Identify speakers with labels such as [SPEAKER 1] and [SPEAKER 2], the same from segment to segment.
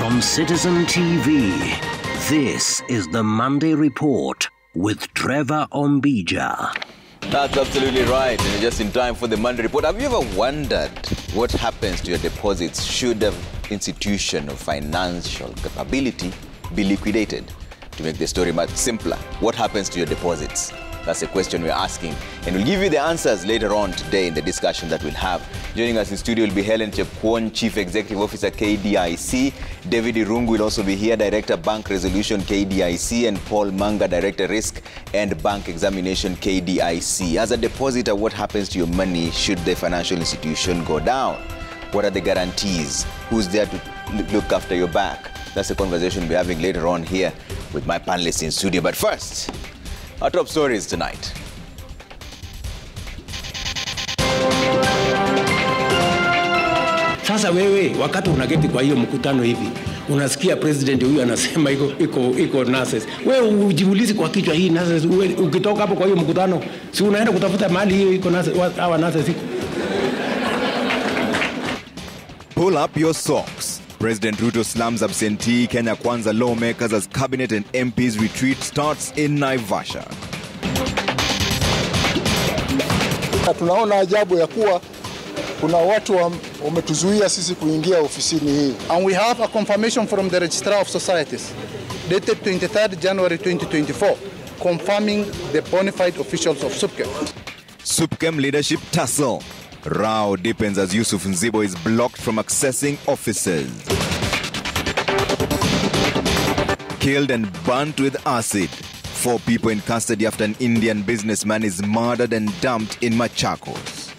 [SPEAKER 1] From Citizen TV, this is the Monday Report with Trevor Ombija.
[SPEAKER 2] That's absolutely right. And just in time for the Monday Report. Have you ever wondered what happens to your deposits should an institution of financial capability be liquidated? To make the story much simpler, what happens to your deposits? That's a question we're asking, and we'll give you the answers later on today in the discussion that we'll have. Joining us in studio will be Helen Chepkwon, Chief Executive Officer, KDIC. David Irungu will also be here, Director, Bank Resolution, KDIC, and Paul Manga, Director, Risk and Bank Examination, KDIC. As a depositor, what happens to your money should the financial institution go down? What are the guarantees? Who's there to look after your back? That's the conversation we're having later on here with my panelists in studio. But first, our top stories tonight.
[SPEAKER 3] Sasa wewe wakati unageti kwa hiyo mkutano hivi unasikia president huyu anasema iko nurses. Wewe ujiulize kwa kichwa hii nurses, ukitoka hapo kwa hiyo mkutano si unaenda kutafuta mahali hiyo iko nurses hawa nurses iko.
[SPEAKER 2] Pull up your socks. President Ruto slams absentee Kenya Kwanza lawmakers as cabinet and MPs retreat starts in Naivasha.
[SPEAKER 4] Tunaona ajabu ya kuwa kuna watu wametuzuia sisi kuingia ofisini hii.
[SPEAKER 5] And we have a confirmation from the Registrar of Societies dated 23rd January 2024 confirming the bona fide officials of SUPKEM.
[SPEAKER 2] SUPKEM leadership tussle. Row deepens as Yusuf Nzibo is blocked from accessing offices. Killed and burnt with acid. 4 people in custody after an Indian businessman is murdered and dumped in Machakos.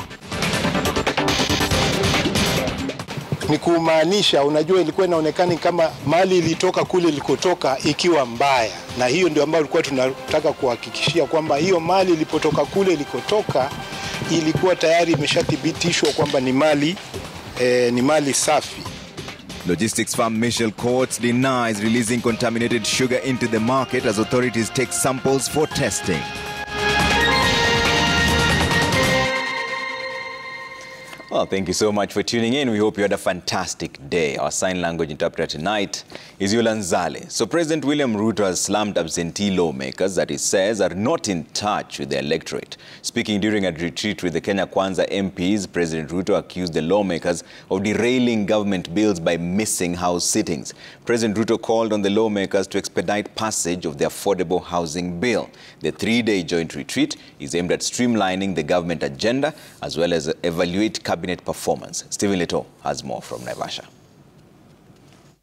[SPEAKER 4] Ni kumaanisha, unajua ilikuwa inaonekana kama mali ilitoka kule ilikotoka ikiwa mbaya. Na hiyo ndio ambayo tulikuwa tunataka kuhakikishia kwamba hiyo mali ilipotoka kule ilikotoka ilikuwa tayari imeshathibitishwa kwamba ni mali safi.
[SPEAKER 2] Logistics firm Michelle Courts denies releasing contaminated sugar into the market as authorities take samples for testing. Well, thank you so much for tuning in. We hope you had a fantastic day. Our sign language interpreter tonight is Yulanzale. So President William Ruto has slammed absentee lawmakers that he says are not in touch with the electorate. Speaking during a retreat with the Kenya Kwanza MPs, President Ruto accused the lawmakers of derailing government bills by missing House sittings. President Ruto called on the lawmakers to expedite passage of the affordable housing bill. The 3-day joint retreat is aimed at streamlining the government agenda as well as evaluate cabinet performance. Stephen Leto has more from Naivasha.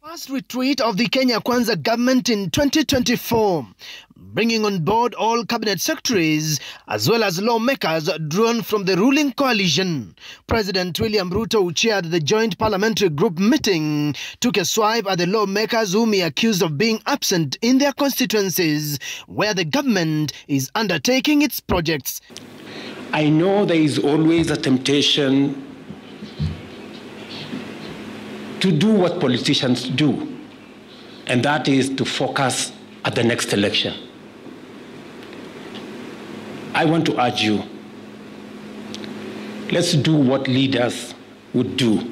[SPEAKER 6] First retreat of the Kenya Kwanza government in 2024, bringing on board all cabinet secretaries as well as lawmakers drawn from the ruling coalition. President William Ruto, who chaired the joint parliamentary group meeting, took a swipe at the lawmakers whom he accused of being absent in their constituencies, where the government is undertaking its projects.
[SPEAKER 3] I know there is always a temptation to do what politicians do, and that is to focus at the next election. I want to urge you, let's do what leaders would do.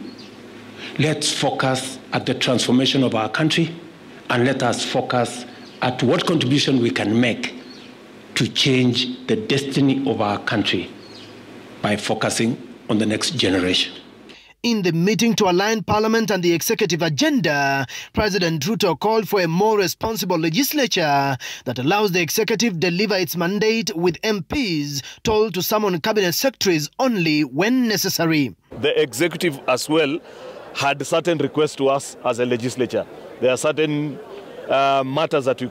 [SPEAKER 3] Let's focus at the transformation of our country, and let us focus at what contribution we can make to change the destiny of our country by focusing on the next generation.
[SPEAKER 6] In the meeting to align Parliament and the executive agenda, President Ruto called for a more responsible legislature that allows the executive deliver its mandate with MPs told to summon cabinet secretaries only when necessary.
[SPEAKER 7] The executive as well had certain requests to us as a legislature. There are certain matters that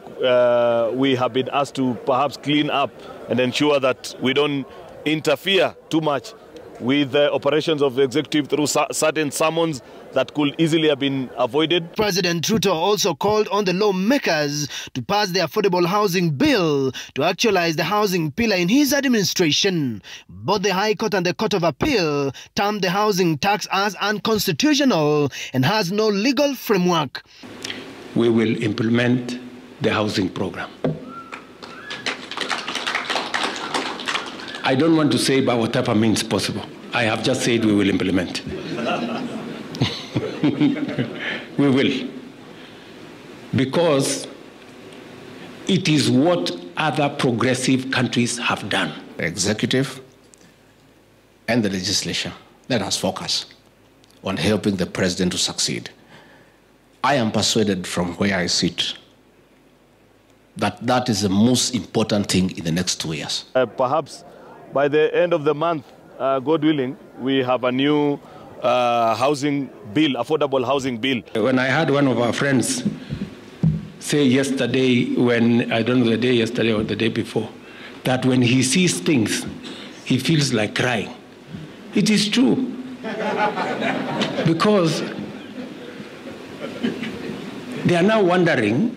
[SPEAKER 7] we have been asked to perhaps clean up and ensure that we don't interfere too much with the operations of the executive through certain summons that could easily have been avoided.
[SPEAKER 6] President Ruto also called on the lawmakers to pass the affordable housing bill to actualize the housing pillar in his administration. Both the High Court and the Court of Appeal termed the housing tax as unconstitutional and has no legal framework.
[SPEAKER 3] We will implement the housing program. I don't want to say by whatever means possible. I have just said we will implement. We will. because it is what other progressive countries have done.
[SPEAKER 8] The executive and the legislature, let us focus on helping the president to succeed. I am persuaded from where I sit that that is the most important thing in the next 2 years.
[SPEAKER 7] Perhaps by the end of the month, God willing, we have a new housing bill, affordable housing bill.
[SPEAKER 3] When I had one of our friends say yesterday, when, I don't know the day yesterday or the day before, that when he sees things, he feels like crying. It is true. Because they are now wondering,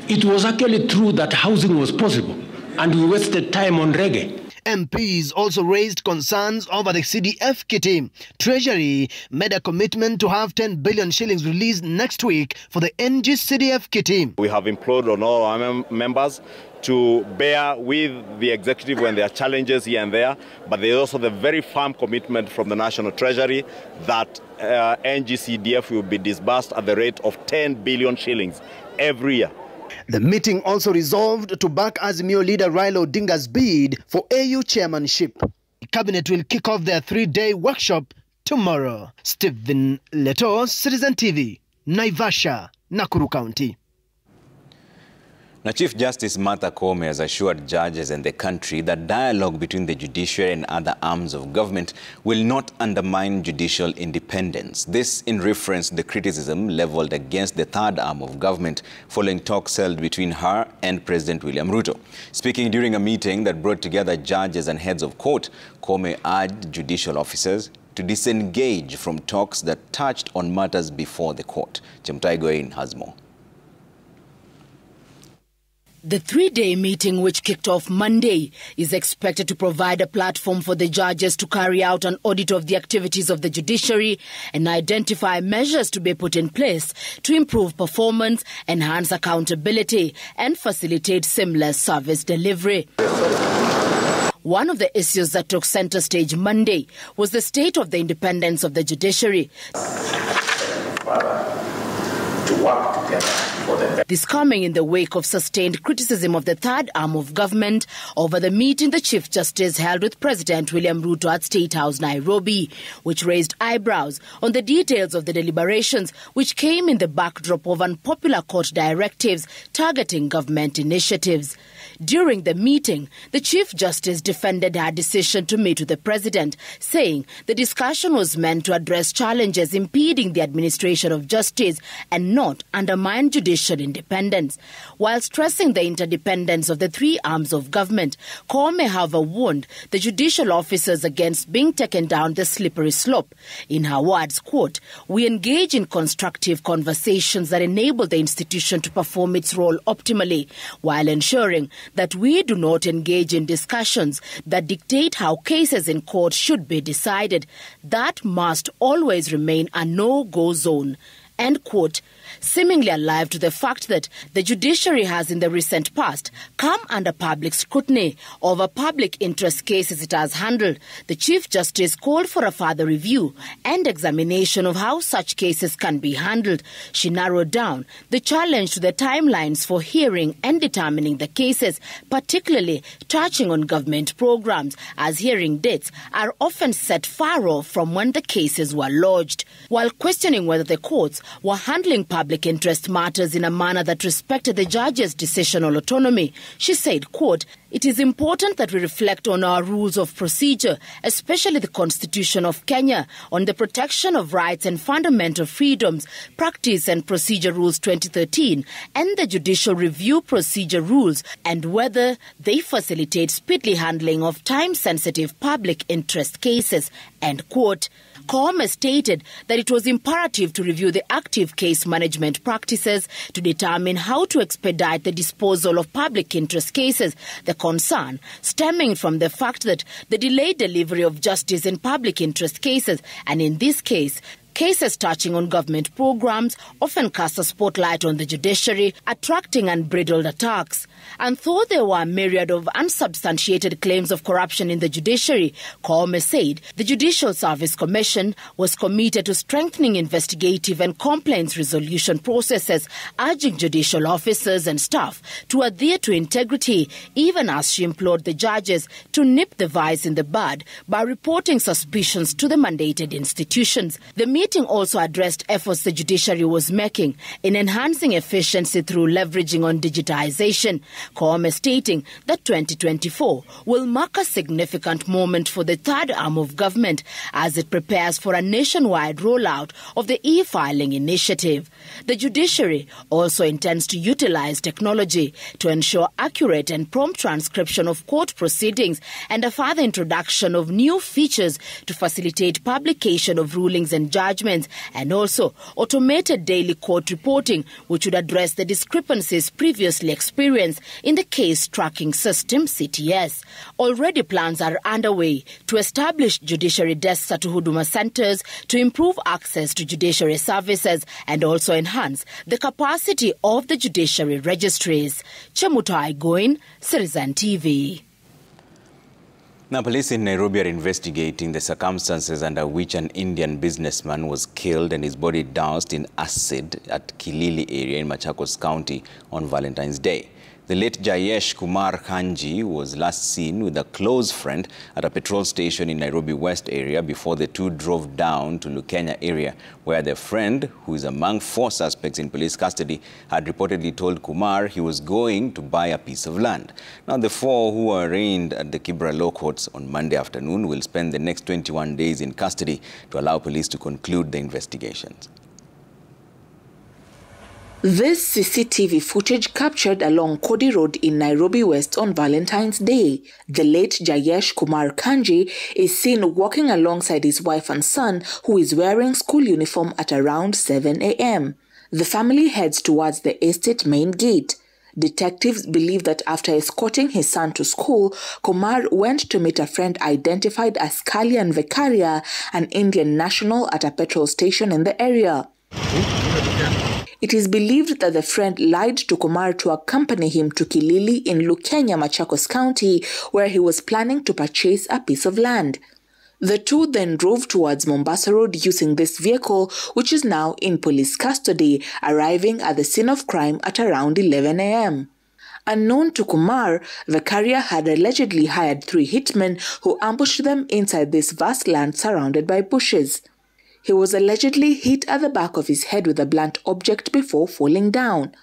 [SPEAKER 3] it was actually true that housing was possible, and we wasted time on reggae.
[SPEAKER 6] MPs also raised concerns over the CDF kitty. Treasury made a commitment to have 10 billion shillings released next week for the NG CDF kitty.
[SPEAKER 7] We have implored on all our members to bear with the executive when there are challenges here and there, but there is also the very firm commitment from the National Treasury that NGCDF will be disbursed at the rate of 10 billion shillings every year.
[SPEAKER 6] The meeting also resolved to back Azimio leader Raila Odinga's bid for AU chairmanship. The cabinet will kick off their 3-day workshop tomorrow. Stephen Leto, Citizen TV, Naivasha, Nakuru County.
[SPEAKER 2] Now, Chief Justice Martha Koome has assured judges and the country that dialogue between the judiciary and other arms of government will not undermine judicial independence. This in reference to the criticism leveled against the third arm of government following talks held between her and President William Ruto. Speaking during a meeting that brought together judges and heads of court, Koome urged judicial officers to disengage from talks that touched on matters before the court. Chemtai Goin has more.
[SPEAKER 9] The 3-day meeting, which kicked off Monday, is expected to provide a platform for the judges to carry out an audit of the activities of the judiciary and identify measures to be put in place to improve performance, enhance accountability, and facilitate seamless service delivery. One of the issues that took center stage Monday was the state of the independence of the judiciary. To work together. This coming in the wake of sustained criticism of the third arm of government over the meeting the Chief Justice held with President William Ruto at State House, Nairobi, which raised eyebrows on the details of the deliberations, which came in the backdrop of unpopular court directives targeting government initiatives. During the meeting, the Chief Justice defended her decision to meet with the President, saying the discussion was meant to address challenges impeding the administration of justice and not undermine judicial independence. While stressing the interdependence of the three arms of government, Koome, however, warned the judicial officers against being taken down the slippery slope. In her words, quote, "We engage in constructive conversations that enable the institution to perform its role optimally, while ensuring that we do not engage in discussions that dictate how cases in court should be decided. That must always remain a no-go zone." End quote. Seemingly alive to the fact that the judiciary has in the recent past come under public scrutiny over public interest cases it has handled, the Chief Justice called for a further review and examination of how such cases can be handled. She narrowed down the challenge to the timelines for hearing and determining the cases, particularly touching on government programs, as hearing dates are often set far off from when the cases were lodged. While questioning whether the courts were handling public interest matters in a manner that respected the judges' decisional autonomy, she said, quote, "It is important that we reflect on our rules of procedure, especially the Constitution of Kenya, on the protection of rights and fundamental freedoms, Practice and Procedure Rules 2013, and the Judicial Review Procedure Rules, and whether they facilitate speedily handling of time-sensitive public interest cases." End quote. Koome stated that it was imperative to review the active case management practices to determine how to expedite the disposal of public interest cases, the concern stemming from the fact that the delayed delivery of justice in public interest cases, and in this case, Cases touching on government programs often cast a spotlight on the judiciary, attracting unbridled attacks. And though there were a myriad of unsubstantiated claims of corruption in the judiciary, Koome said the Judicial Service Commission was committed to strengthening investigative and complaints resolution processes, urging judicial officers and staff to adhere to integrity, even as she implored the judges to nip the vice in the bud by reporting suspicions to the mandated institutions. The meeting also addressed efforts the judiciary was making in enhancing efficiency through leveraging on digitization. Koome stating that 2024 will mark a significant moment for the third arm of government as it prepares for a nationwide rollout of the e-filing initiative. The judiciary also intends to utilize technology to ensure accurate and prompt transcription of court proceedings and a further introduction of new features to facilitate publication of rulings and judgments, and also automated daily court reporting, which would address the discrepancies previously experienced in the case tracking system CTS. Already plans are underway to establish judiciary desks at Huduma centers to improve access to judiciary services and also enhance the capacity of the judiciary registries. Chemutai Goin, Citizen TV.
[SPEAKER 2] Now, police in Nairobi are investigating the circumstances under which an Indian businessman was killed and his body doused in acid at Kilili area in Machakos County on Valentine's Day. The late Jayesh Kumar was last seen with a close friend at a petrol station in Nairobi West area before the two drove down to Lukenya area, where their friend, who is among 4 suspects in police custody, had reportedly told Kumar he was going to buy a piece of land. Now, the 4 who were arraigned at the Kibra Law Courts on Monday afternoon will spend the next 21 days in custody to allow police to conclude the investigations.
[SPEAKER 10] This CCTV footage captured along Kodi Road in Nairobi West on Valentine's Day. The late Jayesh Kumar is seen walking alongside his wife and son, who is wearing school uniform at around 7 a.m. The family heads towards the estate main gate. Detectives believe that after escorting his son to school, Kumar went to meet a friend identified as Kalyan Vekaria, an Indian national, at a petrol station in the area. It is believed that the friend lied to Kumar to accompany him to Kilili in Lukenya, Machakos County, where he was planning to purchase a piece of land. The two then drove towards Mombasa Road using this vehicle, which is now in police custody, arriving at the scene of crime at around 11 a.m. Unknown to Kumar, Vekaria had allegedly hired 3 hitmen who ambushed them inside this vast land surrounded by bushes. He was allegedly hit at the back of his head with a blunt object before falling down.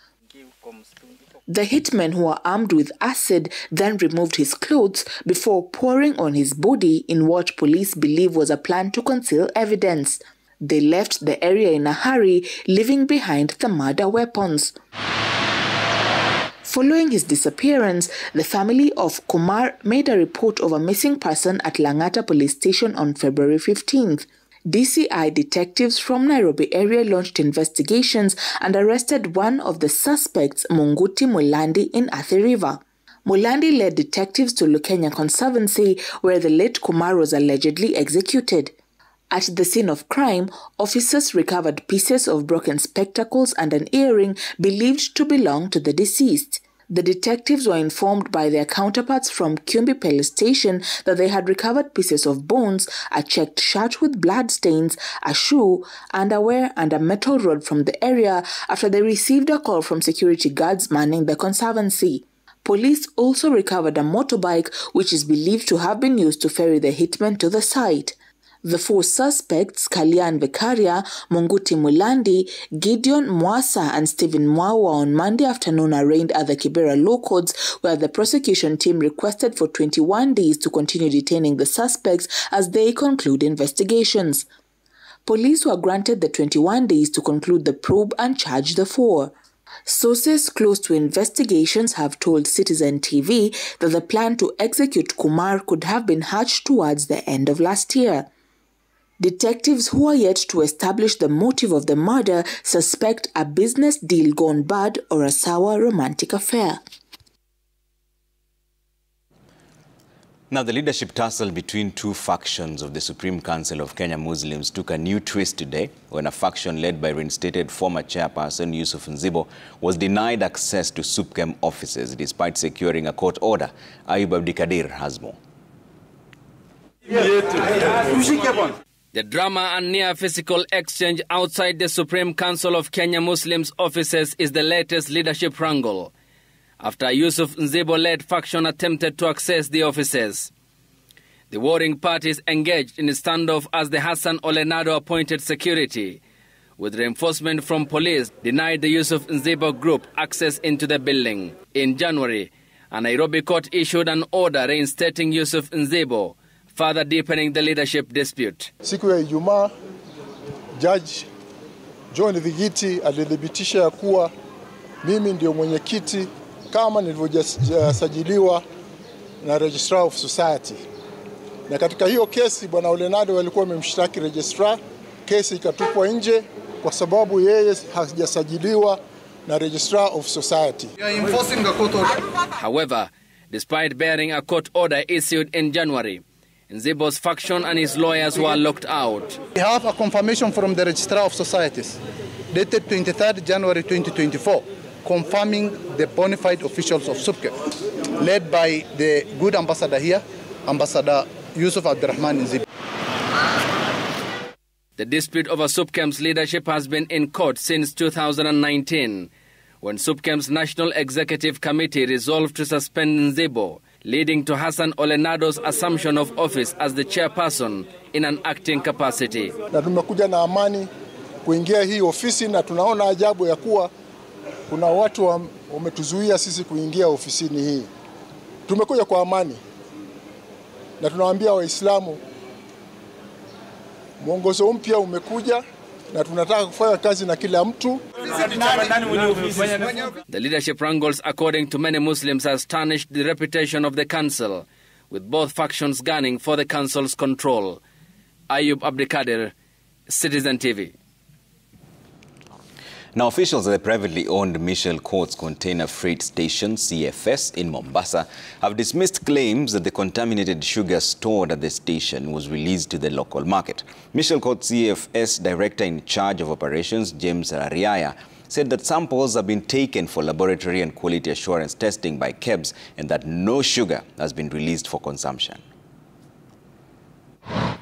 [SPEAKER 10] The hitmen, who were armed with acid, then removed his clothes before pouring on his body in what police believe was a plan to conceal evidence. They left the area in a hurry, leaving behind the murder weapons. Following his disappearance, the family of Kumar made a report of a missing person at Langata police station on February 15th. DCI detectives from Nairobi area launched investigations and arrested one of the suspects, Munguti Mulandi, in Athi River. Mulandi led detectives to Lukenya Conservancy, where the late Kumar was allegedly executed. At the scene of crime, officers recovered pieces of broken spectacles and an earring believed to belong to the deceased. The detectives were informed by their counterparts from Kyumbi Police Station that they had recovered pieces of bones, a checked shirt with blood stains, a shoe, underwear, and a metal rod from the area after they received a call from security guards manning the conservancy. Police also recovered a motorbike, which is believed to have been used to ferry the hitmen to the site. The 4 suspects, Kalyan Vekaria, Munguti Mulandi, Gideon Mwasa, and Stephen Mwa, were on Monday afternoon arraigned at the Kibera Law Courts, where the prosecution team requested for 21 days to continue detaining the suspects as they conclude investigations. Police were granted the 21 days to conclude the probe and charge the 4. Sources close to investigations have told Citizen TV that the plan to execute Kumar could have been hatched towards the end of last year. Detectives who are yet to establish the motive of the murder suspect a business deal gone bad or a sour romantic affair.
[SPEAKER 2] Now, the leadership tussle between two factions of the Supreme Council of Kenya Muslims took a new twist today when a faction led by reinstated former chairperson Yusuf Nzibo was denied access to SUPKEM offices despite securing a court order. Ayub Abdikadir has more.
[SPEAKER 11] The drama and near physical exchange outside the Supreme Council of Kenya Muslims offices is the latest leadership wrangle, after Yusuf Nzibo-led faction attempted to access the offices. The warring parties engaged in a standoff as the Hassan Olenado-appointed security, with reinforcement from police, denied the Yusuf Nzibo group access into the building. In January, a Nairobi court issued an order reinstating Yusuf Nzibo, further deepening the leadership dispute.
[SPEAKER 12] Siku ya Ijumaa, Judge John Vigiti alidhibitisha ya kuwa mimi ndio mwenyekiti kama nilivyosajiliwa na Registrar of Society. Na katika hiyo kesi bwana Olenado walikuwa wamemshtaki registrar, kesi ikatupwa nje kwa sababu yeye hajasajiliwa na Registrar of Society.
[SPEAKER 11] However, despite bearing a court order issued in January, Nzibo's faction and his lawyers were locked out.
[SPEAKER 5] We have a confirmation from the Registrar of Societies dated 23rd January 2024, confirming the bona fide officials of SUPKEM, led by the good ambassador here, Ambassador Yusuf Abdurrahman Nzibo.
[SPEAKER 11] The dispute over SUPKEM's leadership has been in court since 2019, when SUPKEM's National Executive Committee resolved to suspend Nzibo, leading to Hassan Olenado's assumption of office as the chairperson in an acting capacity.
[SPEAKER 12] Na tumekuja na amani kuingia hii ofisi, na tunaona ajabu ya kuwa kuna watu wametuzuia sisi kuingia ofisini hii. Tumekuja kwa amani na tunawaambia Waislamu mwongozo mpya umekuja na tunataka kufanya kazi na kila mtu.
[SPEAKER 11] The leadership wrangles, according to many Muslims, has tarnished the reputation of the council, with both factions gunning for the council's control. Ayub Abdikadir, Citizen TV.
[SPEAKER 2] Now, officials at the privately owned Michel Court's Container Freight Station, CFS, in Mombasa, have dismissed claims that the contaminated sugar stored at the station was released to the local market. Michel Court CFS Director in charge of operations, James Rariaya, said that samples have been taken for laboratory and quality assurance testing by KEBS and that no sugar has been released for consumption.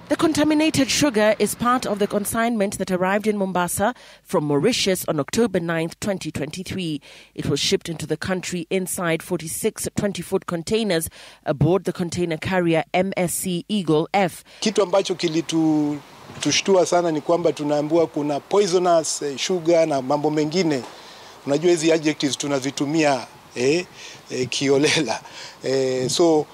[SPEAKER 13] The contaminated sugar is part of the consignment that arrived in Mombasa from Mauritius on October 9, 2023. It was shipped into the country inside 46 20-foot containers aboard the container carrier MSC Eagle F.
[SPEAKER 4] Kitu ambacho kilitushtua sana ni kwamba tunaambiwa kuna poisonous sugar na mambo mengine. Unajua hizi adjectives tunazitumia kiolela. So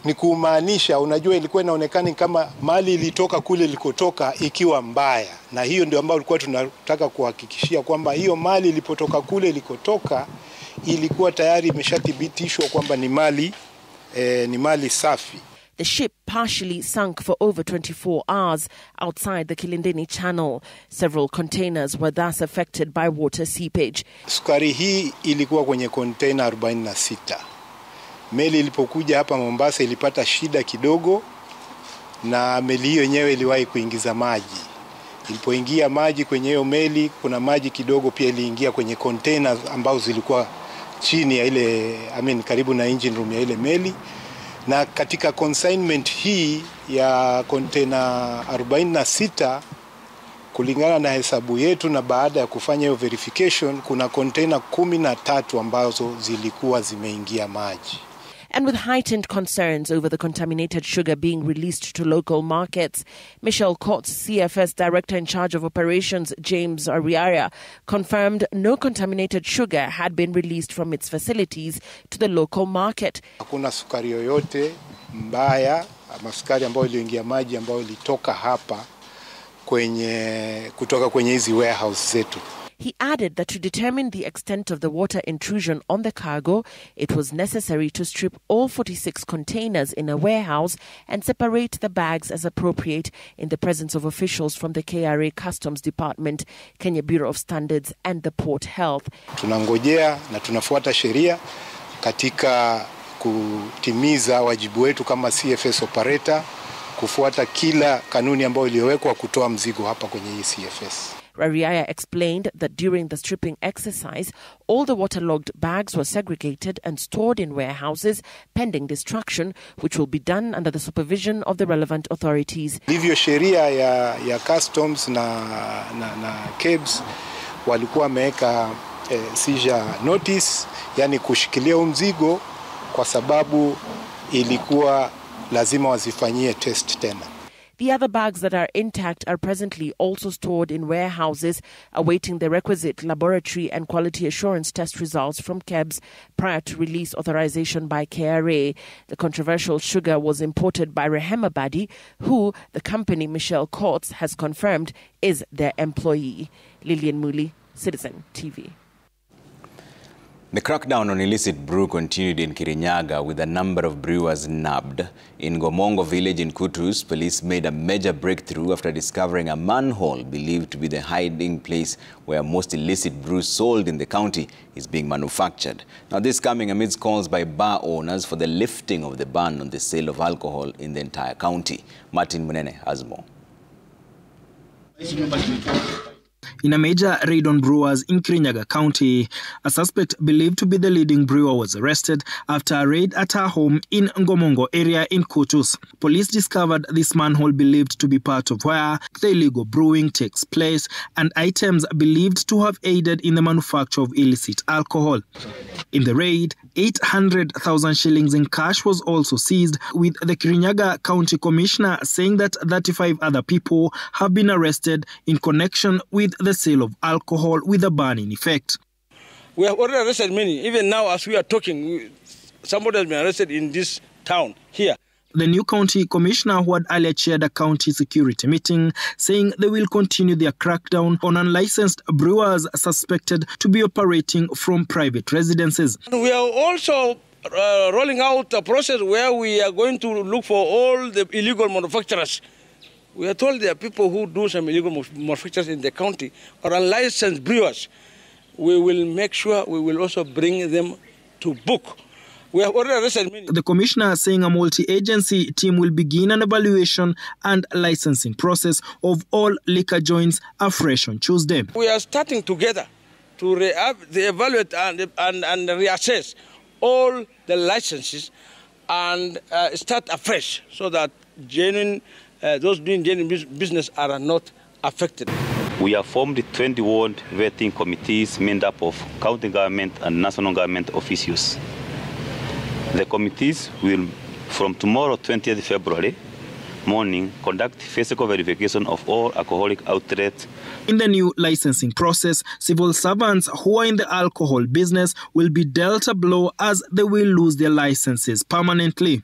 [SPEAKER 4] ni kumaanisha, unajua ilikuwa inaonekana kama mali ilitoka kule ilikotoka ikiwa mbaya, na hiyo ndio ambayo tulikuwa tunataka kuhakikishia kwamba hiyo mali ilipotoka kule ilikotoka ilikuwa tayari imeshathibitishwa kwamba ni mali safi.
[SPEAKER 13] The ship partially sunk for over 24 hours outside the Kilindini Channel. Several containers were thus affected by water seepage.
[SPEAKER 4] Sukari hii ilikuwa kwenye container 46. Meli ilipokuja hapa Mombasa ilipata shida kidogo, na meli hiyo yenyewe iliwahi kuingiza maji. Ilipoingia maji kwenye hiyo meli, kuna maji kidogo pia iliingia kwenye containers ambazo zilikuwa chini ya ile karibu na engine room ya ile meli. Na katika consignment hii ya container 46, kulingana na hesabu yetu na baada ya kufanya hiyo verification, kuna container 13 ambazo zilikuwa zimeingia maji.
[SPEAKER 13] And with heightened concerns over the contaminated sugar being released to local markets, Michel Court's CFS Director in charge of operations, James Rariaya, confirmed no contaminated sugar had been released from its facilities to the local market.
[SPEAKER 4] Hakuna sukari yoyote mbaya ama sukari ambayo iliingia maji ambayo ilitoka hapa kutoka kwenye hizi warehouse zetu.
[SPEAKER 13] He added that to determine the extent of the water intrusion on the cargo, it was necessary to strip all 46 containers in a warehouse and separate the bags as appropriate in the presence of officials from the KRA Customs Department, Kenya Bureau of Standards and the Port Health.
[SPEAKER 4] Tunangojea na tunafuata sheria katika kutimiza wajibu wetu kama CFS operator, kufuata kila kanuni ambayo iliyowekwa kutoa mzigo hapa kwenye hii CFS.
[SPEAKER 13] Rariaya explained that during the stripping exercise, all the waterlogged bags were segregated and stored in warehouses pending destruction, which will be done under the supervision of the relevant authorities.
[SPEAKER 4] Hivyo sheria ya customs na KEBS walikuwa wameweka seizure notice, yani kushikilia mzigo kwa sababu ilikuwa lazima wazifanyie test tena.
[SPEAKER 13] The other bags that are intact are presently also stored in warehouses, awaiting the requisite laboratory and quality assurance test results from KEBS prior to release authorization by KRA. The controversial sugar was imported by Rehema Badi, who the company Michelle Courts has confirmed is their employee. Lillian Muli, Citizen TV.
[SPEAKER 2] The crackdown on illicit brew continued in Kirinyaga with a number of brewers nabbed. In Gomongo village in Kutus, police made a major breakthrough after discovering a manhole believed to be the hiding place where most illicit brew sold in the county is being manufactured. Now this coming amidst calls by bar owners for the lifting of the ban on the sale of alcohol in the entire county. Martin Munene has more.
[SPEAKER 14] In a major raid on brewers in Kirinyaga County, a suspect believed to be the leading brewer was arrested after a raid at her home in Ngomongo area in Kutus. Police discovered this manhole believed to be part of where the illegal brewing takes place and items believed to have aided in the manufacture of illicit alcohol. In the raid, 800,000 shillings in cash was also seized, with the Kirinyaga County Commissioner saying that 35 other people have been arrested in connection with the sale of alcohol with a ban in effect.
[SPEAKER 15] We have already arrested many. Even now as we are talking, somebody has been arrested in this town here.
[SPEAKER 14] The new county commissioner, who had earlier chaired a county security meeting, saying they will continue their crackdown on unlicensed brewers suspected to be operating from private residences.
[SPEAKER 15] We are also rolling out a process where we are going to look for all the illegal manufacturers. We are told there are people who do some illegal manufacturers in the county or unlicensed brewers. We will make sure we will also bring them to book. We have already arrested many. The
[SPEAKER 14] commissioner saying a multi-agency team will begin an evaluation and licensing process of all liquor joints afresh on Tuesday.
[SPEAKER 15] We are starting together to evaluate and reassess all the licenses and start afresh so that those doing genuine business are not affected.
[SPEAKER 16] We have formed 20 ward vetting committees made up of county government and national government officials. The committees will, from tomorrow, 20th February morning, conduct physical verification of all alcoholic outlets.
[SPEAKER 14] In the new licensing process, civil servants who are in the alcohol business will be dealt a blow as they will lose their licenses permanently.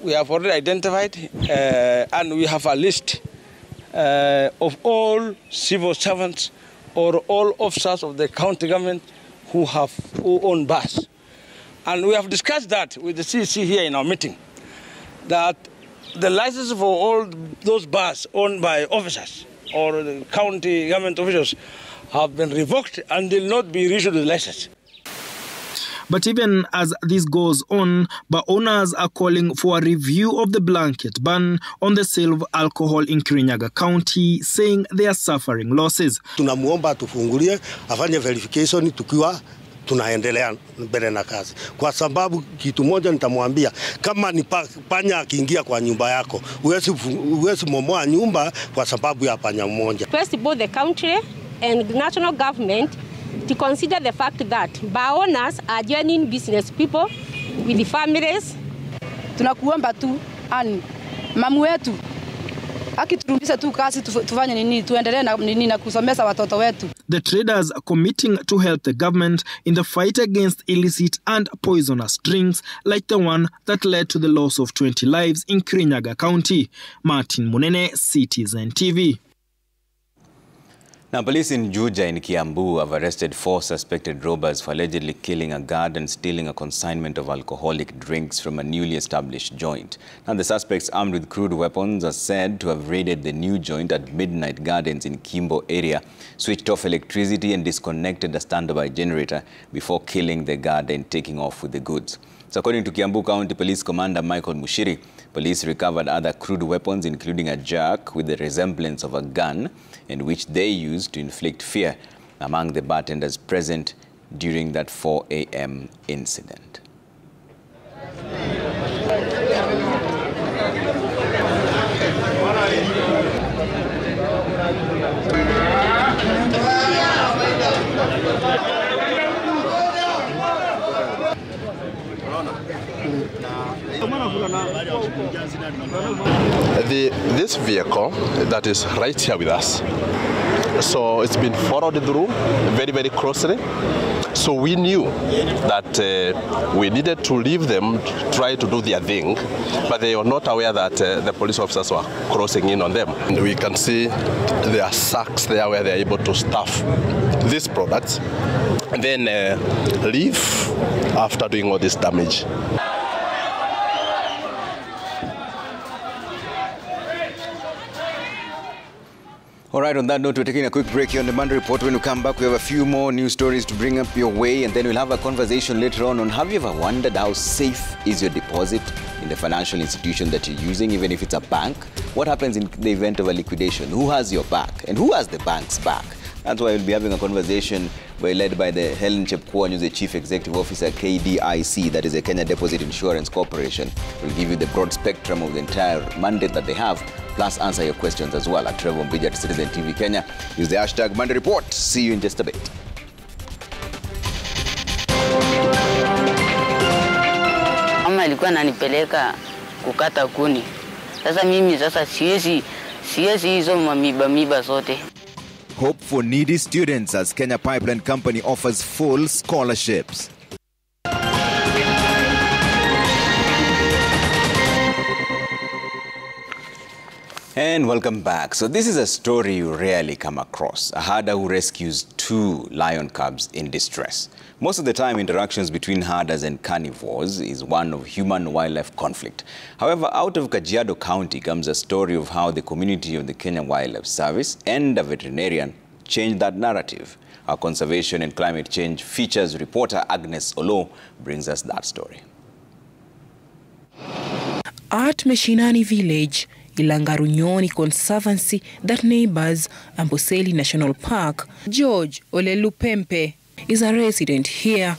[SPEAKER 15] We have already identified and we have a list of all civil servants or all officers of the county government who own bars. And we have discussed that with the CC here in our meeting, that the license for all those bars owned by officers or the county government officials have been revoked and will not be reissued with license.
[SPEAKER 14] But even as this goes on, bar owners are calling for a review of the blanket ban on the sale of alcohol in Kirinyaga County, saying they are suffering losses.
[SPEAKER 17] Tunamuomba tufungulie afanye verification tukiwa tunaendelea mbele na kazi. Kwa sababu kitu moja nitamwambia, kama ni panya akiingia kwa nyumba yako, huwezi momoa nyumba kwa sababu ya panya mmoja.
[SPEAKER 18] First, both the country and the national government to consider the fact that bar owners are genuine business people with the families.
[SPEAKER 19] Tunakuomba tu mamu wetu akiturumbisha tu kazi tufanye nini, tuendelee na nini na kusomesha watoto wetu.
[SPEAKER 14] The traders are committing to help the government in the fight against illicit and poisonous drinks like the one that led to the loss of 20 lives in Kirinyaga County. Martin Munene, Citizen TV.
[SPEAKER 2] Now, police in Juja in Kiambu have arrested 4 suspected robbers for allegedly killing a guard and stealing a consignment of alcoholic drinks from a newly established joint. Now, the suspects, armed with crude weapons, are said to have raided the new joint at Midnight Gardens in Kimbo area, switched off electricity and disconnected a standby generator before killing the guard and taking off with the goods. So according to Kiambu County Police Commander Michael Mushiri, police recovered other crude weapons, including a jack with the resemblance of a gun, and which they used to inflict fear among the bartenders present during that 4 a.m. incident.
[SPEAKER 20] This vehicle that is right here with us, so it's been followed through very, very closely. So we knew that we needed to leave them try to do their thing, but they were not aware that the police officers were crossing in on them. And we can see there are sacks there where they're able to stuff these products and then leave after doing all this damage.
[SPEAKER 2] All right, on that note, we're taking a quick break here on the Monday Report. When we come back, we have a few more news stories to bring up your way, and then we'll have a conversation later on have you ever wondered how safe is your deposit in the financial institution that you're using, even if it's a bank? What happens in the event of a liquidation? Who has your back? And who has the bank's back? That's why we'll be having a conversation led by the Helen Chepkwony, who's the Chief Executive Officer, KDIC, that is the Kenya Deposit Insurance Corporation. We'll give you the broad spectrum of the entire mandate that they have, plus answer your questions as well at Trevor Mbija at Citizen TV Kenya. Use the hashtag Monday Report. See you in just a bit.
[SPEAKER 21] Mama alikuwa ananipeleka kukata kuni. Sasa mimi siwezi hizo miba zote.
[SPEAKER 22] Hope for needy students as Kenya Pipeline Company offers full scholarships.
[SPEAKER 2] And welcome back. So this is a story you rarely come across. A herder who rescues 2 lion cubs in distress. Most of the time, interactions between herders and carnivores is one of human-wildlife conflict. However, out of Kajiado County comes a story of how the community of the Kenya Wildlife Service and a veterinarian changed that narrative. Our conservation and climate change features reporter Agnes Olo brings us that story.
[SPEAKER 10] At Meshinani village, Ilangarunyoni Conservancy that neighbors Amboseli National Park, George Olelupempe is a resident here.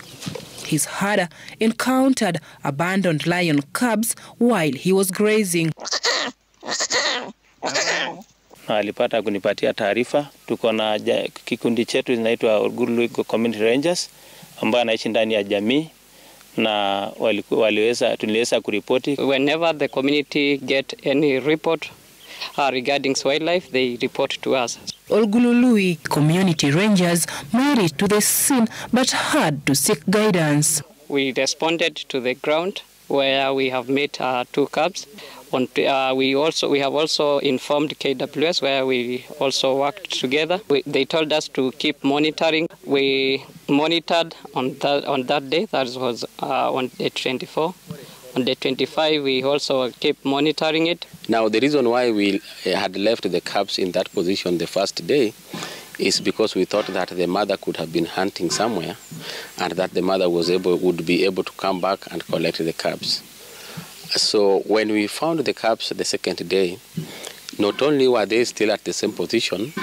[SPEAKER 10] His herder encountered abandoned lion cubs while he was grazing.
[SPEAKER 23] Alipata kunipatia taarifa. Tuko na kikundi chetu inaitwa Gulu Community Rangers ambao anaishi ndani ya jamii na tuliweza kuripoti.
[SPEAKER 24] Whenever the community get any report regarding wildlife, they report to us.
[SPEAKER 10] Olgulului community rangers made it to the scene but had to seek guidance.
[SPEAKER 24] We responded to the ground where we have met 2 cubs. We have also informed KWS where we also worked together. They told us to keep monitoring. We monitored on that day. That was on day 24. On day 25, we also kept monitoring it.
[SPEAKER 25] Now, the reason why we had left the cubs in that position the first day is because we thought that the mother could have been hunting somewhere and that the mother would be able to come back and collect the cubs. So when we found the cubs the second day, not only were they still at the same position,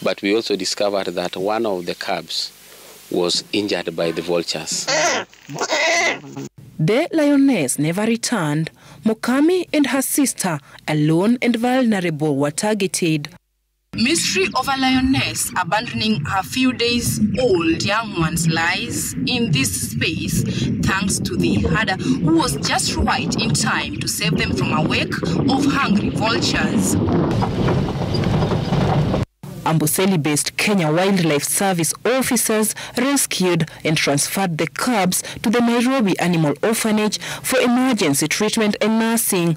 [SPEAKER 25] but we also discovered that one of the cubs was injured by the vultures.
[SPEAKER 10] The lioness never returned. Mokami and her sister, alone and vulnerable, were targeted. Mystery of a lioness abandoning her few days old young ones lies in this space thanks to the herder who was just right in time to save them from a wake of hungry vultures. Amboseli-based Kenya Wildlife Service officers rescued and transferred the cubs to the Nairobi Animal Orphanage for emergency treatment and nursing.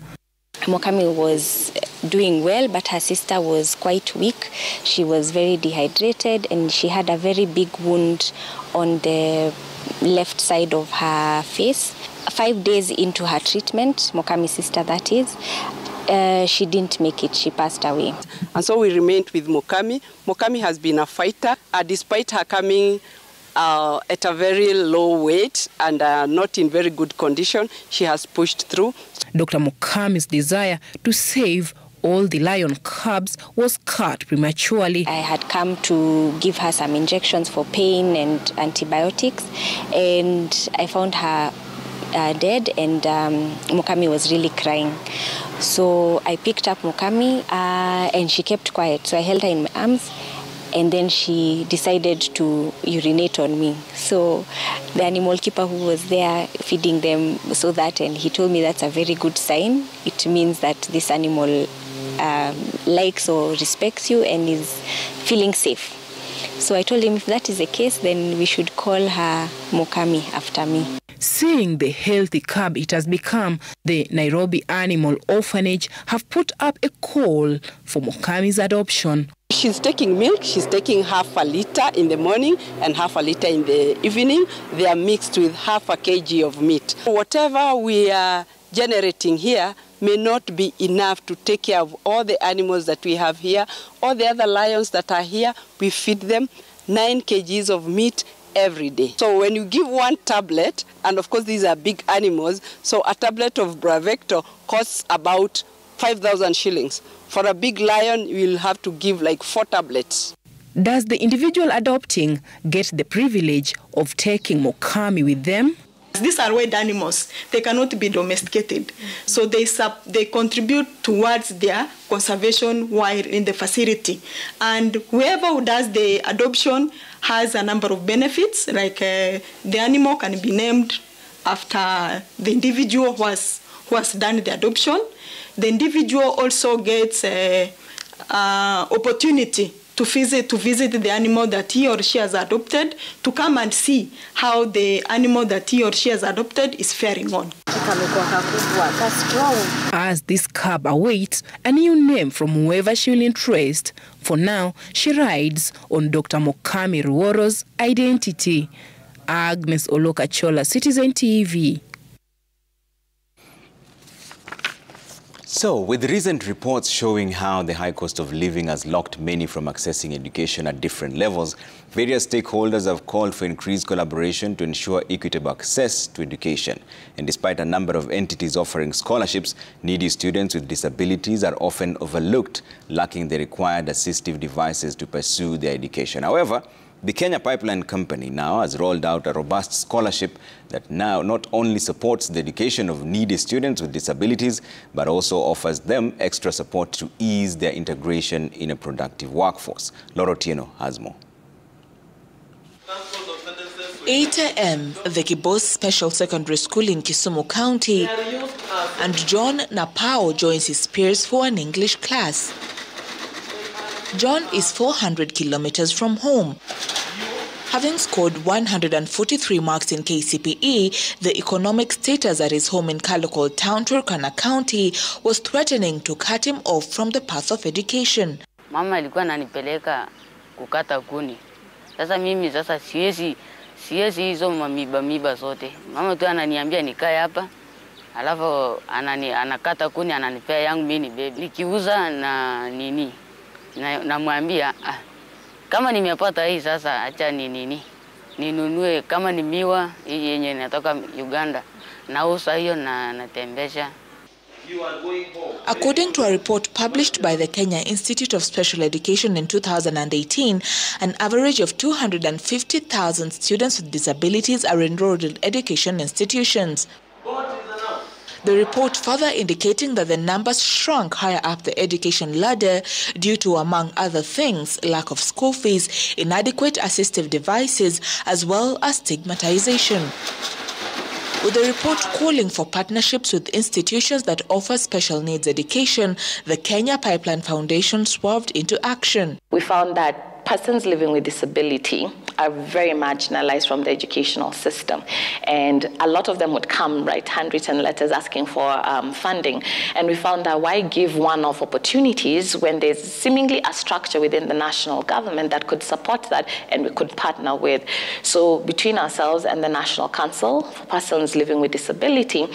[SPEAKER 26] Mokami was doing well, but her sister was quite weak. She was very dehydrated and she had a very big wound on the left side of her face. 5 days into her treatment, Mokami's sister that is, she didn't make it, she passed away.
[SPEAKER 27] And so we remained with Mokami. Mokami has been a fighter. Despite her coming
[SPEAKER 1] at a very low weight and not in very good condition. She has pushed through.
[SPEAKER 3] Dr. Mukami's desire to save all the lion cubs was cut prematurely.
[SPEAKER 26] I had come to give her some injections for pain and antibiotics, and I found her dead, and Mukami was really crying. So I picked up Mukami and she kept quiet. So I held her in my arms, and then she decided to urinate on me. So the animal keeper who was there feeding them saw that, and he told me that's a very good sign. It means that this animal likes or respects you and is feeling safe. So I told him if that is the case, then we should call her Mukami after me.
[SPEAKER 3] Seeing the healthy cub it has become, the Nairobi Animal Orphanage have put up a call for Mukami's adoption.
[SPEAKER 1] She's taking milk. She's taking half a liter in the morning and half a liter in the evening. They are mixed with half a kg of meat. Whatever we are generating here may not be enough to take care of all the animals that we have here, all the other lions that are here. We feed them 9 kgs of meat every day. So when you give one tablet, and of course these are big animals, so a tablet of Bravecto costs about 5,000 shillings. For a big lion, you will have to give like 4 tablets.
[SPEAKER 3] Does the individual adopting get the privilege of taking Mukami with them?
[SPEAKER 6] These are wild animals. They cannot be domesticated. So they contribute towards their conservation while in the facility. And whoever who does the adoption has a number of benefits, like the animal can be named after the individual who has done the adoption. The individual also gets opportunity to visit the animal that he or she has adopted, to come and see how the animal that he or she has adopted is faring on.
[SPEAKER 3] As this cub awaits a new name from whoever she will interest, for now she rides on Dr. Mukami Ruoro's identity. Agnes Olokachola, Citizen TV.
[SPEAKER 2] So, with recent reports showing how the high cost of living has locked many from accessing education at different levels, various stakeholders have called for increased collaboration to ensure equitable access to education. And despite a number of entities offering scholarships, needy students with disabilities are often overlooked, lacking the required assistive devices to pursue their education. However, the Kenya Pipeline Company now has rolled out a robust scholarship that now not only supports the education of needy students with disabilities, but also offers them extra support to ease their integration in a productive workforce. Loro Tieno has more.
[SPEAKER 10] 8 a.m., the Kibos Special Secondary School in Kisumu County, and John Napao joins his peers for an English class. John is 400 kilometers from home. Having scored 143 marks in KCPE, the economic status at his home in Kalokol town, Turkana County, was threatening to cut him off from the path of education.
[SPEAKER 21] Mama alikuwa ananipeleka kukata kuni. Sasa mimi siwezi hizo mamiba zote. Mama tu ananiambia nikae hapa. Alafu anakata kuni ananipea yangu mimi baby. Nikiuza na nini? Namwambia kama nimepata hii sasa acha ninunue kama ni miwa hii yenye inatoka Uganda nauza hiyo na natembesha.
[SPEAKER 10] According to a report published by the Kenya Institute of Special Education in 2018, an average of 250,000 students with disabilities are enrolled in education institutions. The report further indicating that the numbers shrunk higher up the education ladder due to, among other things, lack of school fees, inadequate assistive devices, as well as stigmatization. With the report calling for partnerships with institutions that offer special needs education, the Kenya Pipeline Foundation swerved into action.
[SPEAKER 7] We found that persons living with disability are very marginalized from the educational system. And a lot of them would come, write handwritten letters asking for funding. And we found that why give one-off opportunities when there's seemingly a structure within the national government that could support that and we could partner with. So between ourselves and the National Council for Persons Living with Disability,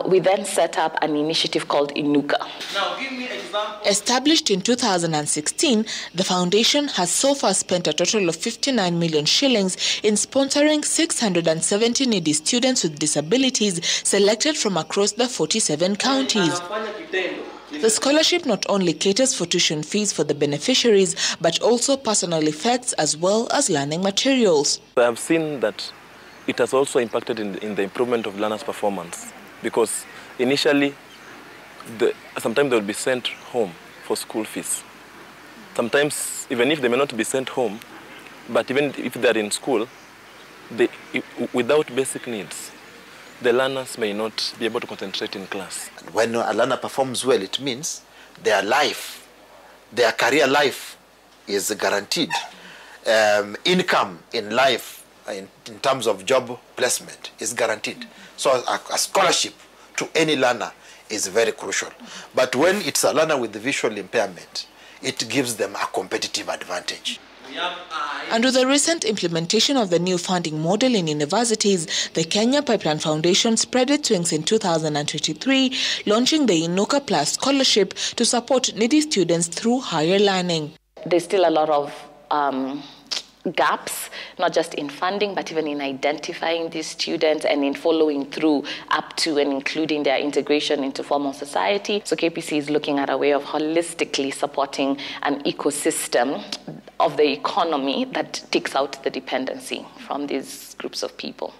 [SPEAKER 7] We then set up an initiative called Inuka.
[SPEAKER 4] Now, give me an example.
[SPEAKER 10] Established in 2016, the foundation has so far spent a total of 59 million shillings in sponsoring 670 needy students with disabilities selected from across the 47 counties. The scholarship not only caters for tuition fees for the beneficiaries, but also personal effects as well as learning materials.
[SPEAKER 5] I have seen that it has also impacted in the improvement of learners' performance, because initially, sometimes they will be sent home for school fees. Sometimes, even if they may not be sent home, but even if they are in school, without basic needs, the learners may not be able to concentrate in class.
[SPEAKER 8] When a learner performs well, it means their life, their career life is guaranteed. Income in life, in terms of job placement, is guaranteed. So a scholarship to any learner is very crucial. But when it's a learner with visual impairment, it gives them a competitive advantage.
[SPEAKER 10] And with the recent implementation of the new funding model in universities, the Kenya Pipeline Foundation spread its wings in 2023, launching the Inuka Plus Scholarship to support needy students through higher learning.
[SPEAKER 7] There's still a lot of gaps, not just in funding, but even in identifying these students and in following through up to and including their integration into formal society. So KPC is looking at a way of holistically supporting an ecosystem of the economy that takes out the dependency from these groups of people.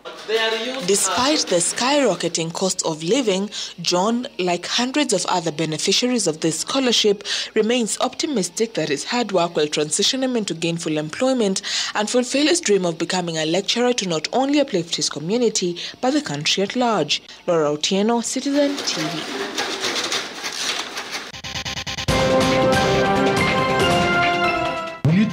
[SPEAKER 10] Despite the skyrocketing cost of living, John, like hundreds of other beneficiaries of this scholarship, remains optimistic that his hard work will transition him into gainful employment and fulfill his dream of becoming a lecturer to not only uplift his community, but the country at large. Laura Otieno, Citizen TV.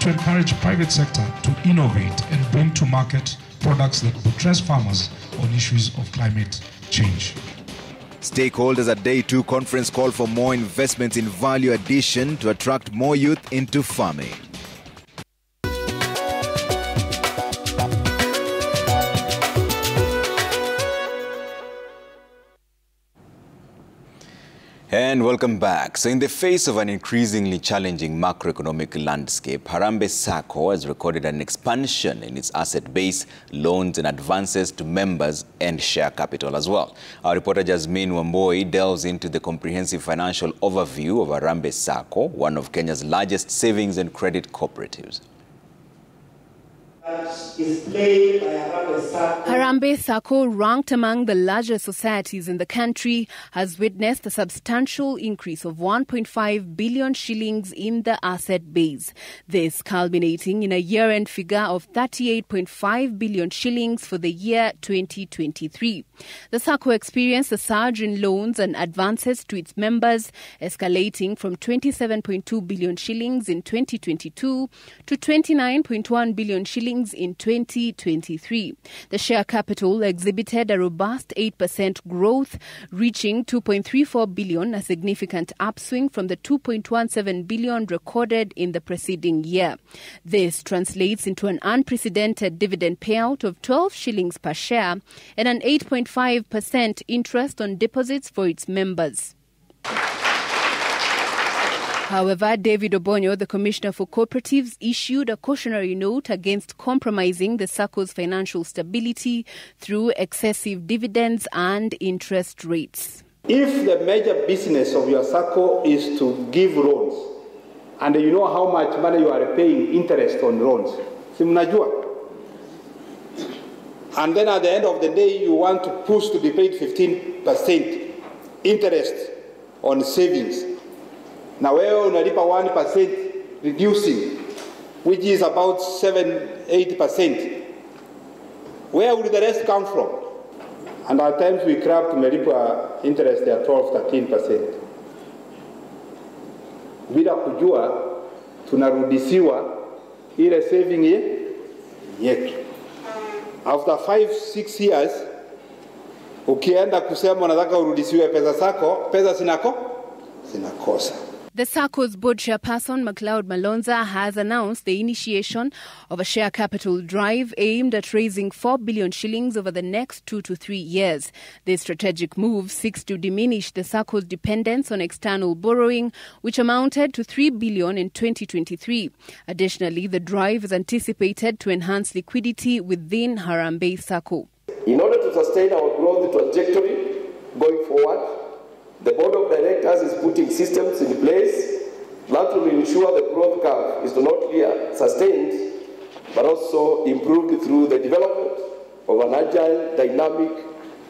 [SPEAKER 9] To encourage private sector to innovate and bring to market products that address farmers on issues of climate change.
[SPEAKER 22] Stakeholders at Day 2 conference call for more investments in value addition to attract more youth into farming. And welcome back. So in the face of an increasingly challenging macroeconomic landscape, Harambe Sako has recorded an expansion in its asset base, loans and advances to members and share capital as well. Our reporter Jasmine Wamboi delves into the comprehensive financial overview of Harambe Sako, one of Kenya's largest savings and credit cooperatives.
[SPEAKER 11] Harambe Sako, ranked among the largest societies in the country, has witnessed a substantial increase of 1.5 billion shillings in the asset base. This culminating in a year-end figure of 38.5 billion shillings for the year 2023. The Sako experienced a surge in loans and advances to its members, escalating from 27.2 billion shillings in 2022 to 29.1 billion shillings in 2023. The share capital exhibited a robust 8% growth, reaching 2.34 billion, a significant upswing from the 2.17 billion recorded in the preceding year. This translates into an unprecedented dividend payout of 12 shillings per share and an 8.5% interest on deposits for its members. However, David Obonyo, the Commissioner for Cooperatives, issued a cautionary note against compromising the SACCO's financial stability through excessive dividends and interest rates.
[SPEAKER 12] If the major business of your SACCO is to give loans, and you know how much money you are paying interest on loans, si mnajua? And then at the end of the day, you want to push to be paid 15% interest on savings. Na wewe unalipa 1% reducing, which is about 7-8%. Where will the rest come from? And at times we crab tumelipa interest at 12-13%. Bila kujua tunarudishiwa ile saving yetu. After 5-6 years, ukienda kusema unataka urudishiwe pesa zako, pesa zinakosa.
[SPEAKER 11] The Sako's board chairperson, MacLeod Malonza, has announced the initiation of a share capital drive aimed at raising 4 billion shillings over the next 2 to 3 years. This strategic move seeks to diminish the Sako's dependence on external borrowing, which amounted to 3 billion in 2023. Additionally, the drive is anticipated to enhance liquidity within Harambe Sako.
[SPEAKER 4] In order to sustain our growth trajectory going forward, the Board of Directors is putting systems in place that will ensure the growth curve is not only sustained, but also improved through the development of an agile, dynamic,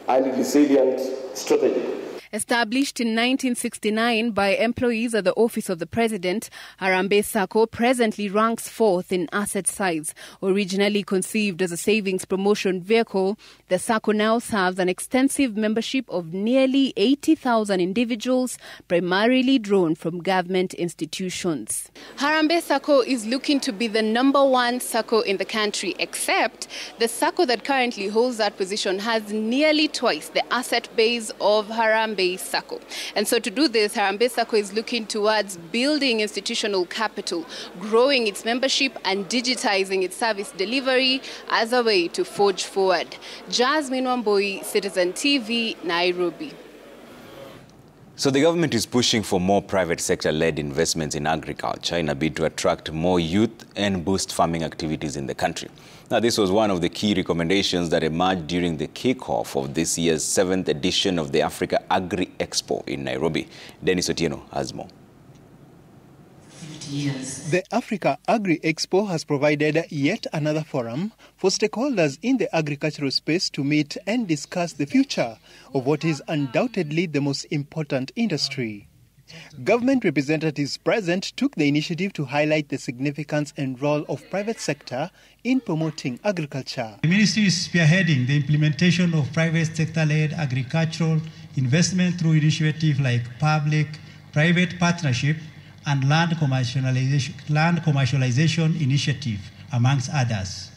[SPEAKER 4] and resilient strategy.
[SPEAKER 11] Established in 1969 by employees at the Office of the President, Harambe Sako presently ranks 4th in asset size. Originally conceived as a savings promotion vehicle, the Sako now serves an extensive membership of nearly 80,000 individuals, primarily drawn from government institutions. Harambe Sako is looking to be the #1 Sako in the country, except the Sako that currently holds that position has nearly twice the asset base of Harambe Sako. And so to do this, Harambe Sako is looking towards building institutional capital, growing its membership and digitizing its service delivery as a way to forge forward. Jasmine Wamboi, Citizen TV, Nairobi.
[SPEAKER 22] So the government is pushing for more private sector-led investments in agriculture in a bid to attract more youth and boost farming activities in the country. Now, this was one of the key recommendations that emerged during the kickoff of this year's 7th edition of the Africa Agri Expo in Nairobi. Dennis Otieno has more.
[SPEAKER 13] The Africa Agri Expo has provided yet another forum for stakeholders in the agricultural space to meet and discuss the future of what is undoubtedly the most important industry. Government representatives present took the initiative to highlight the significance and role of private sector in promoting agriculture.
[SPEAKER 15] The ministry is spearheading the implementation of private sector-led agricultural investment through initiatives like public-private partnership and land commercialization initiative, amongst others.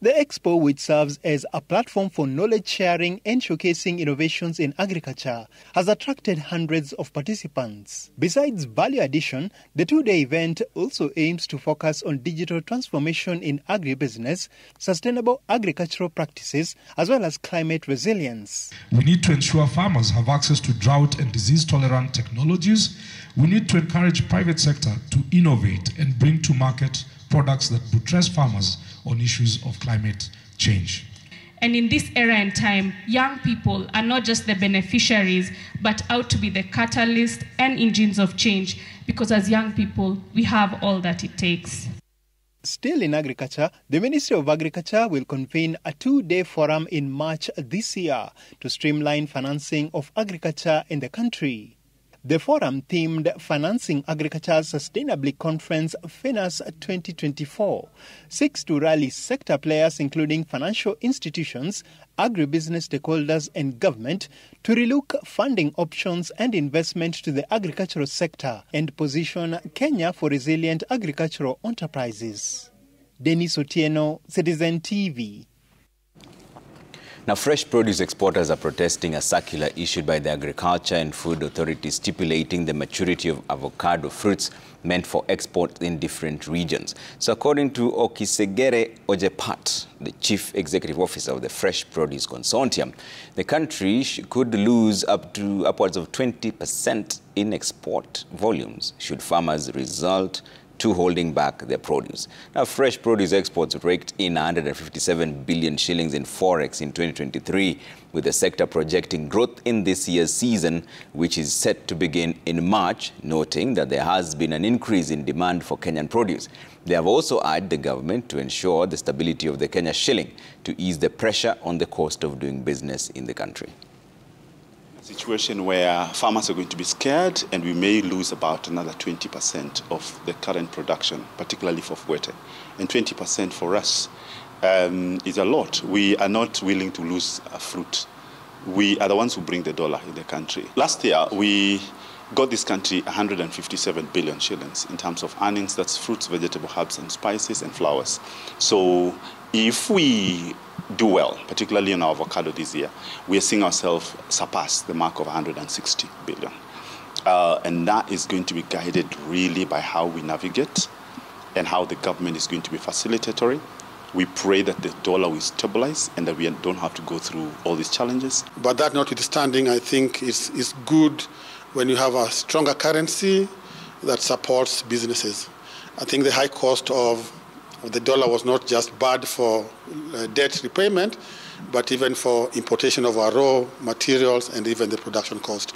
[SPEAKER 13] The Expo, which serves as a platform for knowledge sharing and showcasing innovations in agriculture, has attracted hundreds of participants. Besides value addition, the two-day event also aims to focus on digital transformation in agribusiness, sustainable agricultural practices, as well as climate resilience.
[SPEAKER 9] We need to ensure farmers have access to drought and disease-tolerant technologies. We need to encourage private sector to innovate and bring to market products that buttress farmers on issues of climate change.
[SPEAKER 16] And in this era and time, young people are not just the beneficiaries, but out to be the catalyst and engines of change, because as young people, we have all that it takes.
[SPEAKER 13] Still in agriculture, the Ministry of Agriculture will convene a two-day forum in March this year to streamline financing of agriculture in the country. The forum, themed Financing Agriculture Sustainably Conference FINAS 2024, seeks to rally sector players including financial institutions, agribusiness stakeholders and government to relook funding options and investment to the agricultural sector and position Kenya for resilient agricultural enterprises. Dennis Otieno, Citizen TV.
[SPEAKER 22] Now, fresh produce exporters are protesting a circular issued by the Agriculture and Food Authority stipulating the maturity of avocado fruits meant for export in different regions. So according to Okisegere Ojepat, the Chief Executive Officer of the Fresh Produce Consortium, the country could lose upwards of 20% in export volumes should farmers result to holding back their produce. Now, fresh produce exports raked in 157 billion shillings in forex in 2023, with the sector projecting growth in this year's season, which is set to begin in March, noting that there has been an increase in demand for Kenyan produce. They have also urged the government to ensure the stability of the Kenya shilling to ease the pressure on the cost of doing business in the country.
[SPEAKER 17] Situation where farmers are going to be scared and we may lose about another 20% of the current production, particularly for Fuete. And 20% for us is a lot. We are not willing to lose fruit. We are the ones who bring the dollar in the country. Last year, we got this country 157 billion shillings in terms of earnings. That's fruits, vegetable, herbs, and spices and flowers. So if we do well, particularly in our avocado this year, we are seeing ourselves surpass the mark of 160 billion. And that is going to be guided really by how we navigate and how the government is going to be facilitatory. We pray that the dollar will stabilize and that we don't have to go through all these challenges.
[SPEAKER 14] But that notwithstanding, I think it's good when you have a stronger currency that supports businesses. I think the high cost of the dollar was not just bad for debt repayment, but even for importation of our raw materials and even the production cost.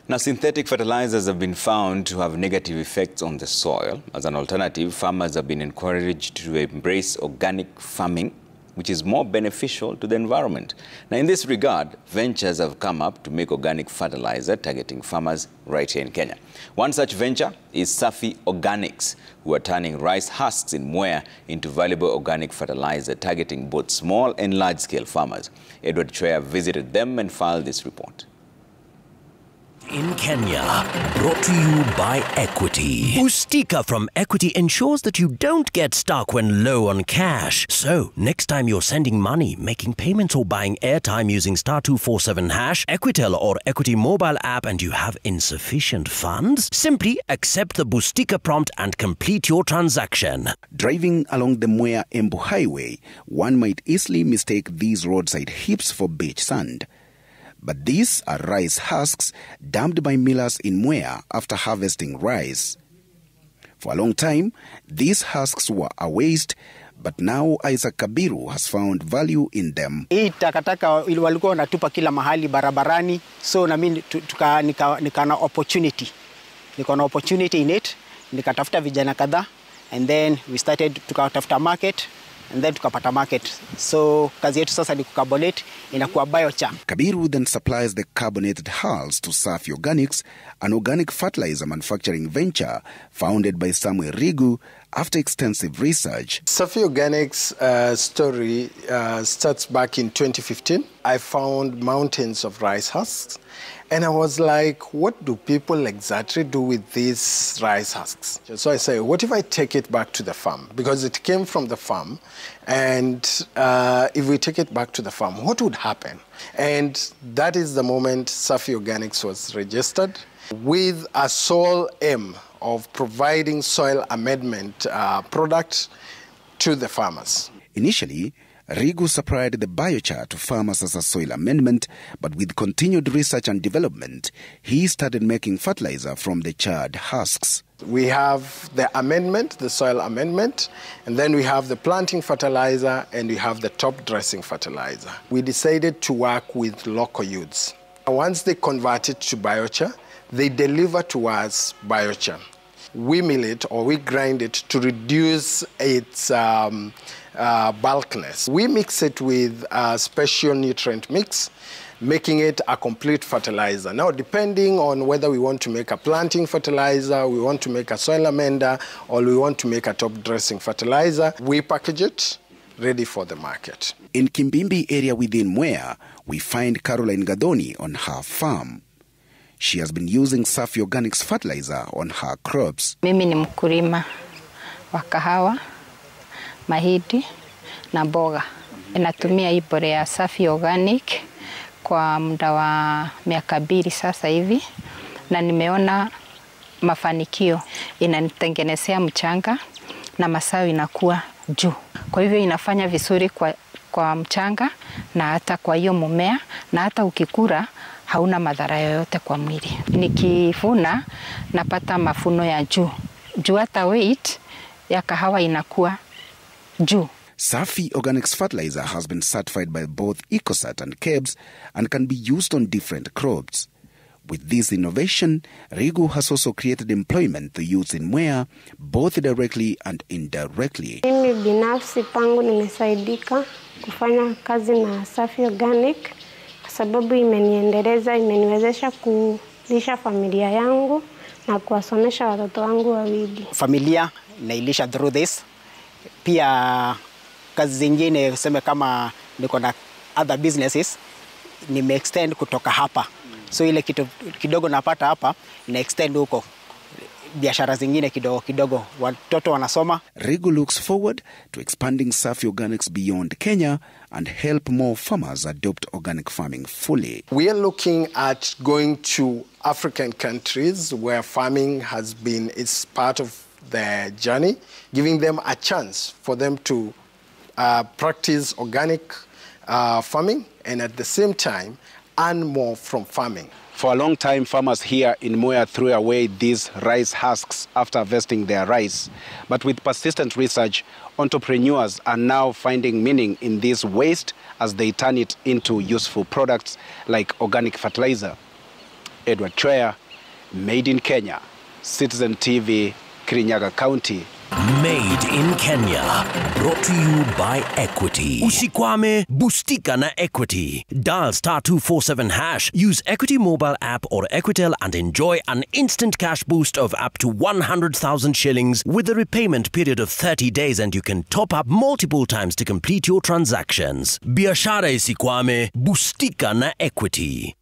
[SPEAKER 22] Now, synthetic fertilizers have been found to have negative effects on the soil. As an alternative, farmers have been encouraged to embrace organic farming, which is more beneficial to the environment. Now, in this regard, ventures have come up to make organic fertilizer targeting farmers right here in Kenya. One such venture is Safi Organics, who are turning rice husks in Mwea into valuable organic fertilizer targeting both small and large-scale farmers. Edward Chwea visited them and filed this report.
[SPEAKER 18] In Kenya, brought to you by Equity. Boostika from Equity ensures that you don't get stuck when low on cash. So, next time you're sending money, making payments or buying airtime using *247#, Equitel or Equity mobile app and you have insufficient funds, simply accept the Boostika prompt and complete your transaction.
[SPEAKER 19] Driving along the Mwea Embu Highway, one might easily mistake these roadside heaps for beach sand. But these are rice husks dumped by millers in Mwea after harvesting rice. For a long time, these husks were a waste, but now Isaac Kabiru has found value in them.
[SPEAKER 20] Hii takataka walikuwa wanatupa kila mahali barabarani, so na mimi nikana opportunity. Nikona opportunity in it, nikatafuta vijana kadhaa, and then we started tukatafuta market. And then tukapata market. So kazi yetu sasa ni kucarbonate, inakuwa biochar.
[SPEAKER 19] Kabiru then supplies the carbonated hulls to Safi Organics, an organic fertilizer manufacturing venture founded by Samuel Rigu after extensive research.
[SPEAKER 23] Safi Organics story starts back in 2015. I found mountains of rice husks. And I was like, what do people exactly do with these rice husks? So I say, what if I take it back to the farm? Because it came from the farm. And if we take it back to the farm, what would happen? And that is the moment Safi Organics was registered with a sole aim of providing soil amendment products to the farmers.
[SPEAKER 19] Initially, Rigu supplied the biochar to farmers as a soil amendment, but with continued research and development, he started making fertilizer from the charred husks.
[SPEAKER 23] We have the amendment, the soil amendment, and then we have the planting fertilizer, and we have the top dressing fertilizer. We decided to work with local youths. Once they convert it to biochar, they deliver to us biochar. We mill it or we grind it to reduce its bulkiness. We mix it with a special nutrient mix, making it a complete fertilizer. Now, depending on whether we want to make a planting fertilizer, we want to make a soil amender, or we want to make a top dressing fertilizer, we package it ready for the market.
[SPEAKER 19] In Kimbimbi area within Mwea, we find Caroline Gadoni on her farm. She has been using Safi Organics fertilizer on her crops.
[SPEAKER 24] Mimi ni mkulima wa kahawa, mahindi na mboga. Natumia hii bore ya Safi Organic kwa muda wa miaka 2 sasa hivi na nimeona mafanikio. Inanitengenezea mchanga na mazao inakuwa juu. Kwa hivyo inafanya vizuri kwa mchanga na hata kwa hiyo mmea na hata ukikula hauna madhara yoyote kwa mwili. Nikivuna napata mafuno ya juu. Juu hata weight ya kahawa inakuwa juu.
[SPEAKER 19] Safi Organics fertilizer has been certified by both Ecosat and KEBS and can be used on different crops. With this innovation, Rigu has also created employment to youths in Mwea, both directly and indirectly.
[SPEAKER 27] Mimi binafsi pangu nimesaidika kufanya kazi na Safi Organic kwa sababu imeniendeleza, imeniwezesha kulisha familia yangu na kuwasomesha watoto wangu wawili.
[SPEAKER 20] Familia nailisha through this. Pia kazi zingine useme kama niko na other businesses nime-extend kutoka hapa. So ile kitu kidogo napata hapa na extend huko biashara zingine kidogo kidogo, watoto wanasoma.
[SPEAKER 19] Rego looks forward to expanding Safi Organics beyond Kenya and help more farmers adopt organic farming fully.
[SPEAKER 23] We are looking at going to African countries where farming has been is part of their journey, giving them a chance for them to practice organic farming and at the same time earn more from farming.
[SPEAKER 1] For a long time, farmers here in Mwea threw away these rice husks after harvesting their rice. But with persistent research, entrepreneurs are now finding meaning in this waste as they turn it into useful products like organic fertilizer. Edward Chwea, Made in Kenya, Citizen TV, Kirinyaga County.
[SPEAKER 18] Made in Kenya, brought to you by Equity. Usikwame, bustika na Equity. Dial *247#, use Equity mobile app or Equitel and enjoy an instant cash boost of up to 100,000 shillings with a repayment period of 30 days, and you can top up multiple times to complete your transactions. Biashara isikwame, bustika na Equity.